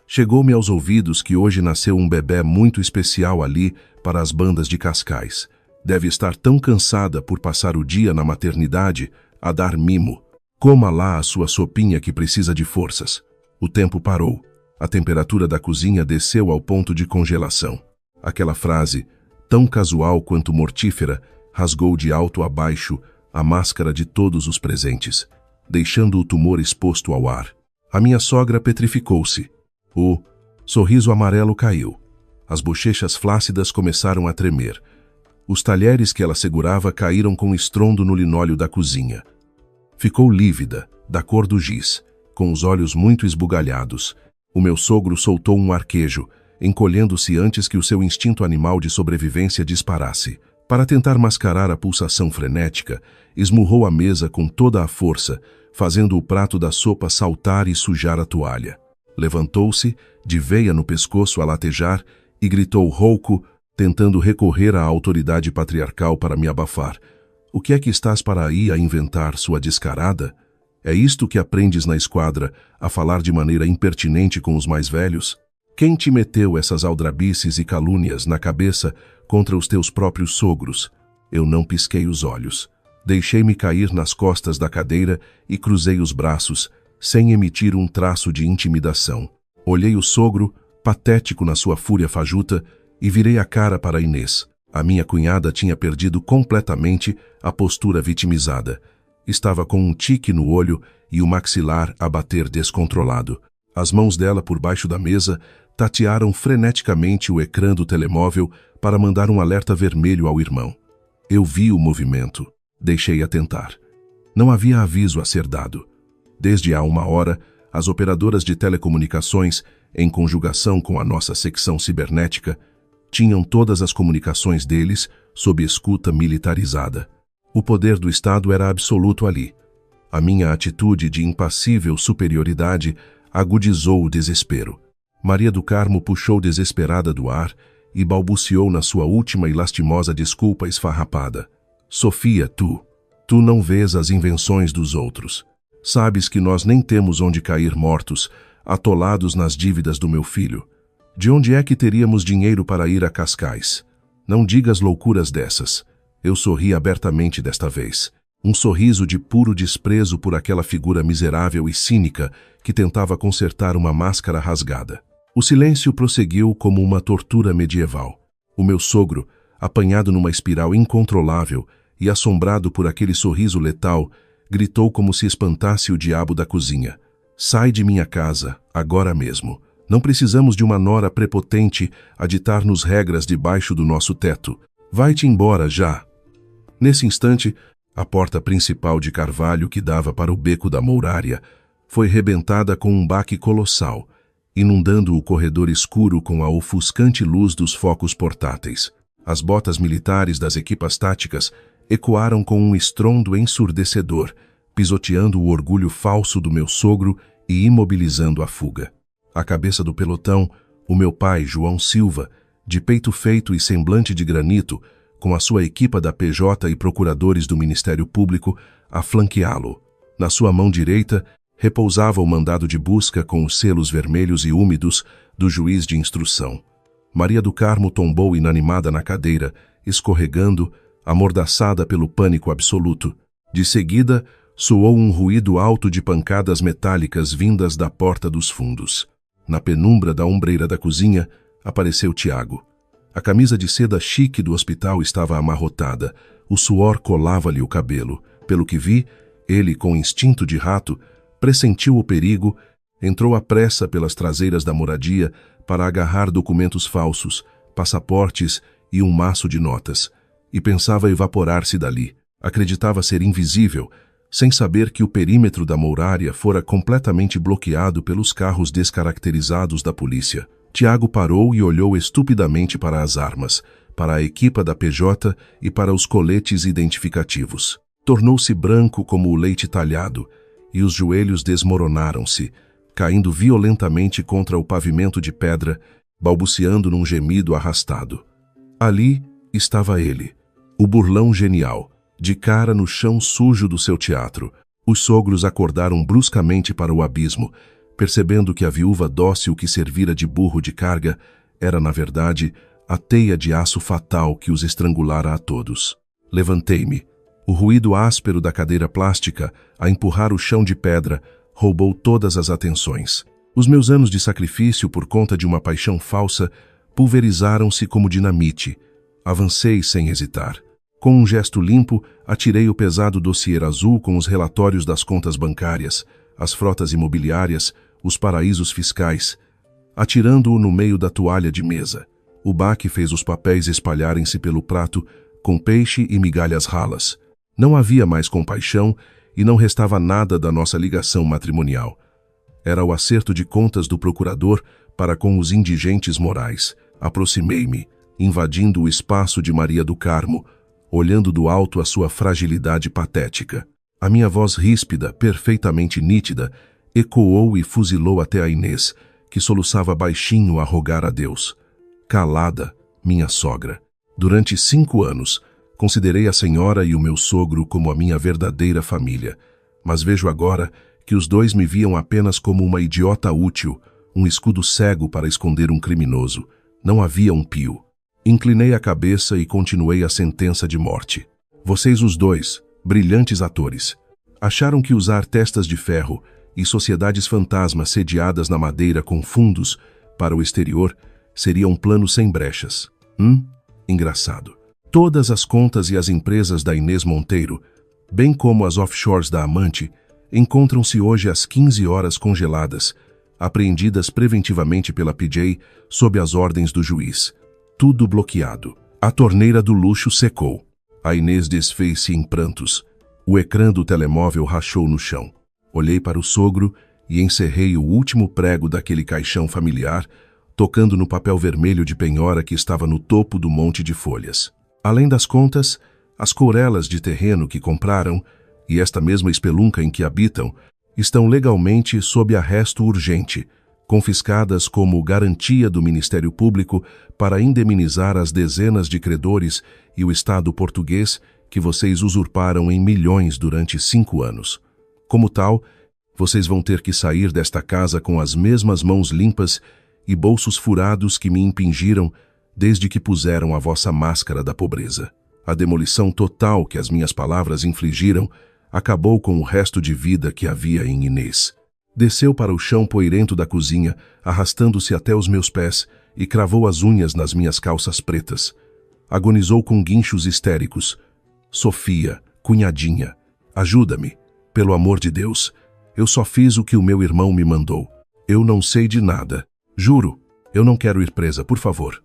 Chegou-me aos ouvidos que hoje nasceu um bebê muito especial ali para as bandas de Cascais. Deve estar tão cansada por passar o dia na maternidade a dar mimo. Coma lá a sua sopinha que precisa de forças. O tempo parou. A temperatura da cozinha desceu ao ponto de congelação. Aquela frase, tão casual quanto mortífera, rasgou de alto a baixo a máscara de todos os presentes, deixando o tumor exposto ao ar. A minha sogra petrificou-se. O sorriso amarelo caiu. As bochechas flácidas começaram a tremer. Os talheres que ela segurava caíram com estrondo no linóleo da cozinha. Ficou lívida, da cor do giz, com os olhos muito esbugalhados. O meu sogro soltou um arquejo, encolhendo-se antes que o seu instinto animal de sobrevivência disparasse. Para tentar mascarar a pulsação frenética, esmurrou a mesa com toda a força, fazendo o prato da sopa saltar e sujar a toalha. Levantou-se, de veia no pescoço a latejar, e gritou rouco, tentando recorrer à autoridade patriarcal para me abafar. O que é que estás para aí a inventar, sua descarada? É isto que aprendes na esquadra, a falar de maneira impertinente com os mais velhos? Quem te meteu essas aldrabices e calúnias na cabeça contra os teus próprios sogros? Eu não pisquei os olhos. Deixei-me cair nas costas da cadeira e cruzei os braços, sem emitir um traço de intimidação. Olhei o sogro, patético na sua fúria fajuta, e virei a cara para Inês. A minha cunhada tinha perdido completamente a postura vitimizada. Estava com um tique no olho e o maxilar a bater descontrolado. As mãos dela por baixo da mesa tatearam freneticamente o ecrã do telemóvel para mandar um alerta vermelho ao irmão. Eu vi o movimento. Deixei atentar. Não havia aviso a ser dado. Desde há 1 hora, as operadoras de telecomunicações, em conjugação com a nossa secção cibernética, tinham todas as comunicações deles sob escuta militarizada. O poder do Estado era absoluto ali. A minha atitude de impassível superioridade agudizou o desespero. Maria do Carmo puxou desesperada do ar e balbuciou na sua última e lastimosa desculpa esfarrapada. Sofia, tu não vês as invenções dos outros. Sabes que nós nem temos onde cair mortos, atolados nas dívidas do meu filho. De onde é que teríamos dinheiro para ir a Cascais? Não digas loucuras dessas. Eu sorri abertamente desta vez. Um sorriso de puro desprezo por aquela figura miserável e cínica que tentava consertar uma máscara rasgada. O silêncio prosseguiu como uma tortura medieval. O meu sogro, apanhado numa espiral incontrolável e assombrado por aquele sorriso letal, gritou como se espantasse o diabo da cozinha. Sai de minha casa, agora mesmo. Não precisamos de uma nora prepotente a ditar-nos regras debaixo do nosso teto. Vai-te embora já. Nesse instante, a porta principal de carvalho que dava para o beco da Mourária foi rebentada com um baque colossal, inundando o corredor escuro com a ofuscante luz dos focos portáteis. As botas militares das equipas táticas ecoaram com um estrondo ensurdecedor, pisoteando o orgulho falso do meu sogro e imobilizando a fuga. À cabeça do pelotão, o meu pai, João Silva, de peito feito e semblante de granito, com a sua equipa da PJ e procuradores do Ministério Público, a flanqueá-lo. Na sua mão direita, repousava o mandado de busca com os selos vermelhos e úmidos do juiz de instrução. Maria do Carmo tombou inanimada na cadeira, escorregando, amordaçada pelo pânico absoluto. De seguida, soou um ruído alto de pancadas metálicas vindas da porta dos fundos. Na penumbra da ombreira da cozinha, apareceu Tiago. A camisa de seda chique do hospital estava amarrotada, o suor colava-lhe o cabelo. Pelo que vi, ele, com instinto de rato, pressentiu o perigo, entrou à pressa pelas traseiras da moradia para agarrar documentos falsos, passaportes e um maço de notas, e pensava evaporar-se dali. Acreditava ser invisível, sem saber que o perímetro da mourária fora completamente bloqueado pelos carros descaracterizados da polícia. Tiago parou e olhou estupidamente para as armas, para a equipa da PJ e para os coletes identificativos. Tornou-se branco como o leite talhado, e os joelhos desmoronaram-se, caindo violentamente contra o pavimento de pedra, balbuciando num gemido arrastado. Ali estava ele, o burlão genial, de cara no chão sujo do seu teatro. Os sogros acordaram bruscamente para o abismo, percebendo que a viúva dócil que servira de burro de carga era, na verdade, a teia de aço fatal que os estrangulara a todos. Levantei-me. O ruído áspero da cadeira plástica, a empurrar o chão de pedra, roubou todas as atenções. Os meus anos de sacrifício por conta de uma paixão falsa pulverizaram-se como dinamite. Avancei sem hesitar. Com um gesto limpo, atirei o pesado dossiê azul com os relatórios das contas bancárias, as frotas imobiliárias, os paraísos fiscais, atirando-o no meio da toalha de mesa. O baque fez os papéis espalharem-se pelo prato, com peixe e migalhas ralas. Não havia mais compaixão e não restava nada da nossa ligação matrimonial. Era o acerto de contas do procurador para com os indigentes morais. Aproximei-me, invadindo o espaço de Maria do Carmo, olhando do alto a sua fragilidade patética. A minha voz ríspida, perfeitamente nítida, ecoou e fuzilou até a Inês, que soluçava baixinho a rogar a Deus. Calada, minha sogra. Durante 5 anos, considerei a senhora e o meu sogro como a minha verdadeira família, mas vejo agora que os dois me viam apenas como uma idiota útil, um escudo cego para esconder um criminoso. Não havia um pio. Inclinei a cabeça e continuei a sentença de morte. Vocês os dois, brilhantes atores, acharam que usar testas de ferro e sociedades fantasmas sediadas na madeira com fundos para o exterior seria um plano sem brechas. Engraçado. Todas as contas e as empresas da Inês Monteiro, bem como as offshores da amante, encontram-se hoje às 15 horas congeladas, apreendidas preventivamente pela PJ sob as ordens do juiz. Tudo bloqueado. A torneira do luxo secou. A Inês desfez-se em prantos. O ecrã do telemóvel rachou no chão. Olhei para o sogro e encerrei o último prego daquele caixão familiar, tocando no papel vermelho de penhora que estava no topo do monte de folhas. Além das contas, as courelas de terreno que compraram, e esta mesma espelunca em que habitam, estão legalmente sob arresto urgente, confiscadas como garantia do Ministério Público para indemnizar as dezenas de credores e o Estado português que vocês usurparam em milhões durante 5 anos. Como tal, vocês vão ter que sair desta casa com as mesmas mãos limpas e bolsos furados que me impingiram desde que puseram a vossa máscara da pobreza. A demolição total que as minhas palavras infligiram acabou com o resto de vida que havia em Inês. Desceu para o chão poeirento da cozinha, arrastando-se até os meus pés, e cravou as unhas nas minhas calças pretas. Agonizou com guinchos histéricos. Sofia, cunhadinha, ajuda-me. Pelo amor de Deus, eu só fiz o que o meu irmão me mandou. Eu não sei de nada. Juro, eu não quero ir presa, por favor.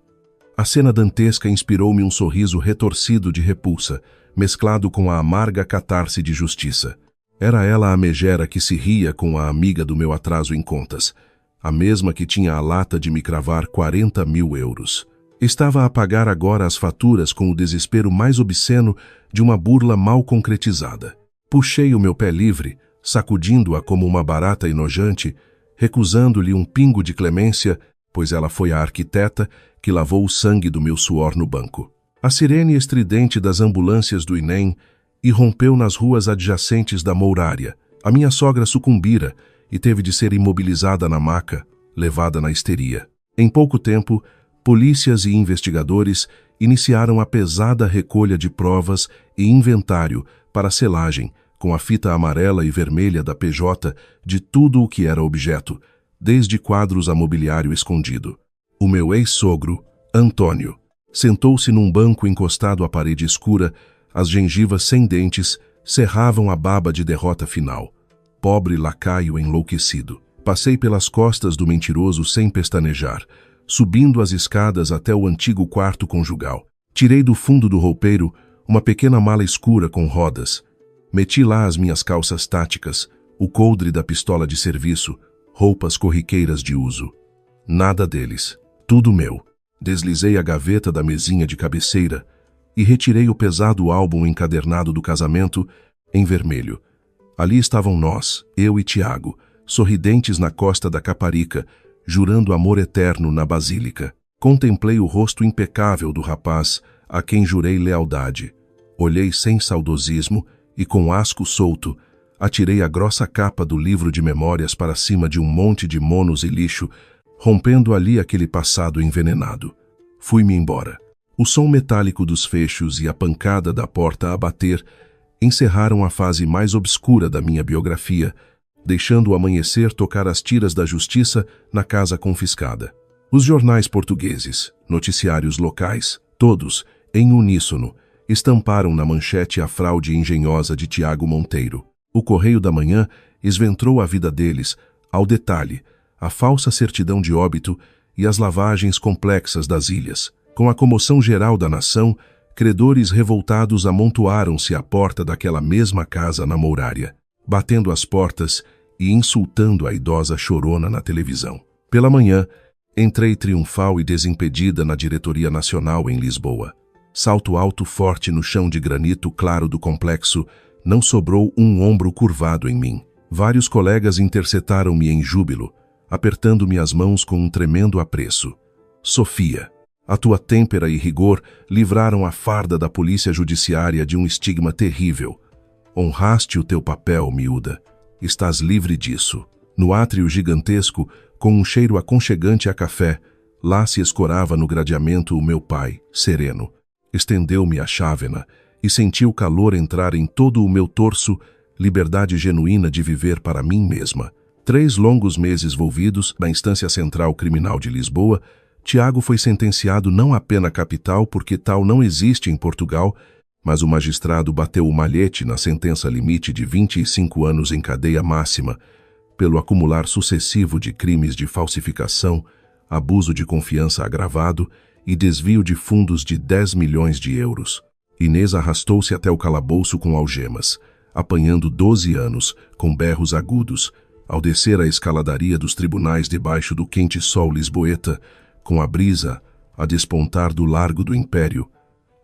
A cena dantesca inspirou-me um sorriso retorcido de repulsa, mesclado com a amarga catarse de justiça. Era ela a megera que se ria com a amiga do meu atraso em contas, a mesma que tinha a lata de me cravar 40.000 euros. Estava a pagar agora as faturas com o desespero mais obsceno de uma burla mal concretizada. Puxei o meu pé livre, sacudindo-a como uma barata enojante, recusando-lhe um pingo de clemência, pois ela foi a arquiteta que lavou o sangue do meu suor no banco. A sirene estridente das ambulâncias do INEM irrompeu nas ruas adjacentes da Mourária. A minha sogra sucumbira e teve de ser imobilizada na maca, levada na histeria. Em pouco tempo, polícias e investigadores iniciaram a pesada recolha de provas e inventário para a selagem, com a fita amarela e vermelha da PJ de tudo o que era objeto, desde quadros a mobiliário escondido. O meu ex-sogro, Antônio, sentou-se num banco encostado à parede escura, as gengivas sem dentes cerravam a baba de derrota final. Pobre lacaio enlouquecido. Passei pelas costas do mentiroso sem pestanejar, subindo as escadas até o antigo quarto conjugal. Tirei do fundo do roupeiro uma pequena mala escura com rodas. Meti lá as minhas calças táticas, o coldre da pistola de serviço, roupas corriqueiras de uso. Nada deles. Tudo meu. Deslizei a gaveta da mesinha de cabeceira e retirei o pesado álbum encadernado do casamento em vermelho. Ali estavam nós, eu e Tiago, sorridentes na costa da Caparica, jurando amor eterno na basílica. Contemplei o rosto impecável do rapaz, a quem jurei lealdade. Olhei sem saudosismo e, com asco solto, atirei a grossa capa do livro de memórias para cima de um monte de monos e lixo, rompendo ali aquele passado envenenado. Fui-me embora. O som metálico dos fechos e a pancada da porta a bater encerraram a fase mais obscura da minha biografia, deixando o amanhecer tocar as tiras da justiça na casa confiscada. Os jornais portugueses, noticiários locais, todos, em uníssono, estamparam na manchete a fraude engenhosa de Tiago Monteiro. O Correio da Manhã esventrou a vida deles, ao detalhe, a falsa certidão de óbito e as lavagens complexas das ilhas. Com a comoção geral da nação, credores revoltados amontoaram-se à porta daquela mesma casa na Mourária, batendo as portas e insultando a idosa chorona na televisão. Pela manhã, entrei triunfal e desimpedida na Diretoria Nacional em Lisboa. Salto alto forte no chão de granito claro do complexo, não sobrou um ombro curvado em mim. Vários colegas interceptaram-me em júbilo, apertando-me as mãos com um tremendo apreço. Sofia, a tua têmpera e rigor livraram a farda da polícia judiciária de um estigma terrível. Honraste o teu papel, miúda. Estás livre disso. No átrio gigantesco, com um cheiro aconchegante a café, lá se escorava no gradeamento o meu pai, sereno. Estendeu-me a chávena e senti o calor entrar em todo o meu torso, liberdade genuína de viver para mim mesma. 3 longos meses volvidos na Instância Central Criminal de Lisboa, Tiago foi sentenciado não à pena capital porque tal não existe em Portugal, mas o magistrado bateu o malhete na sentença limite de 25 anos em cadeia máxima, pelo acumular sucessivo de crimes de falsificação, abuso de confiança agravado e desvio de fundos de 10 milhões de euros. Inês arrastou-se até o calabouço com algemas, apanhando 12 anos, com berros agudos, ao descer a escaladaria dos tribunais debaixo do quente sol lisboeta, com a brisa a despontar do largo do Império.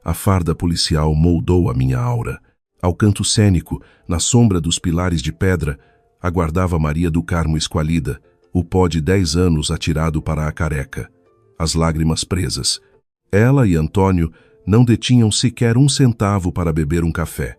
A farda policial moldou a minha aura. Ao canto cênico, na sombra dos pilares de pedra, aguardava Maria do Carmo esqualida, o pó de 10 anos atirado para a careca, as lágrimas presas. Ela e Antônio não detinham sequer um centavo para beber um café.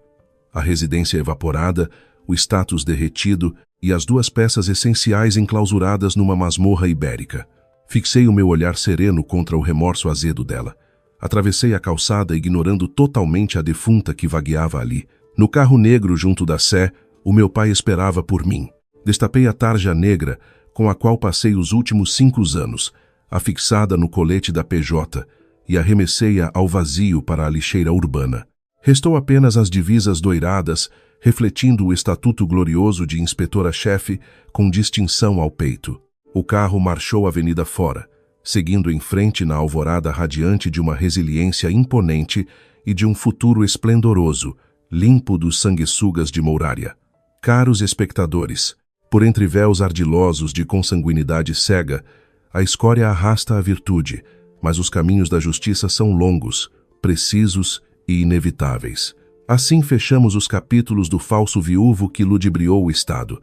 A residência evaporada, o status derretido e as 2 peças essenciais enclausuradas numa masmorra ibérica. Fixei o meu olhar sereno contra o remorso azedo dela. Atravessei a calçada ignorando totalmente a defunta que vagueava ali. No carro negro junto da Sé, o meu pai esperava por mim. Destapei a tarja negra com a qual passei os últimos 5 anos, afixada no colete da PJ, e arremessei-a ao vazio para a lixeira urbana. Restou apenas as divisas doiradas, refletindo o estatuto glorioso de inspetora-chefe com distinção ao peito. O carro marchou a avenida fora, seguindo em frente na alvorada radiante de uma resiliência imponente e de um futuro esplendoroso, limpo dos sanguessugas de Mourária. Caros espectadores, por entre véus ardilosos de consanguinidade cega, a escória arrasta a virtude, mas os caminhos da justiça são longos, precisos e inevitáveis. Assim fechamos os capítulos do falso viúvo que ludibriou o Estado.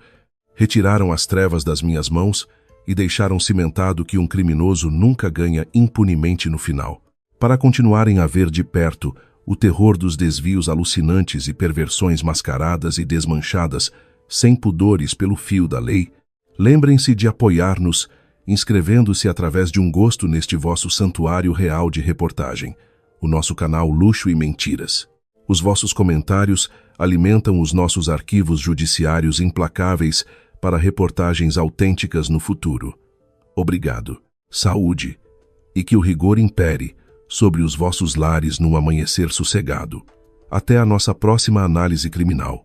Retiraram as trevas das minhas mãos e deixaram cimentado que um criminoso nunca ganha impunemente no final. Para continuarem a ver de perto o terror dos desvios alucinantes e perversões mascaradas e desmanchadas, sem pudores pelo fio da lei, lembrem-se de apoiar-nos, inscrevendo-se através de um gosto neste vosso santuário real de reportagem, o nosso canal Luxo e Mentiras. Os vossos comentários alimentam os nossos arquivos judiciários implacáveis para reportagens autênticas no futuro. Obrigado, saúde, e que o rigor impere sobre os vossos lares num amanhecer sossegado. Até a nossa próxima análise criminal.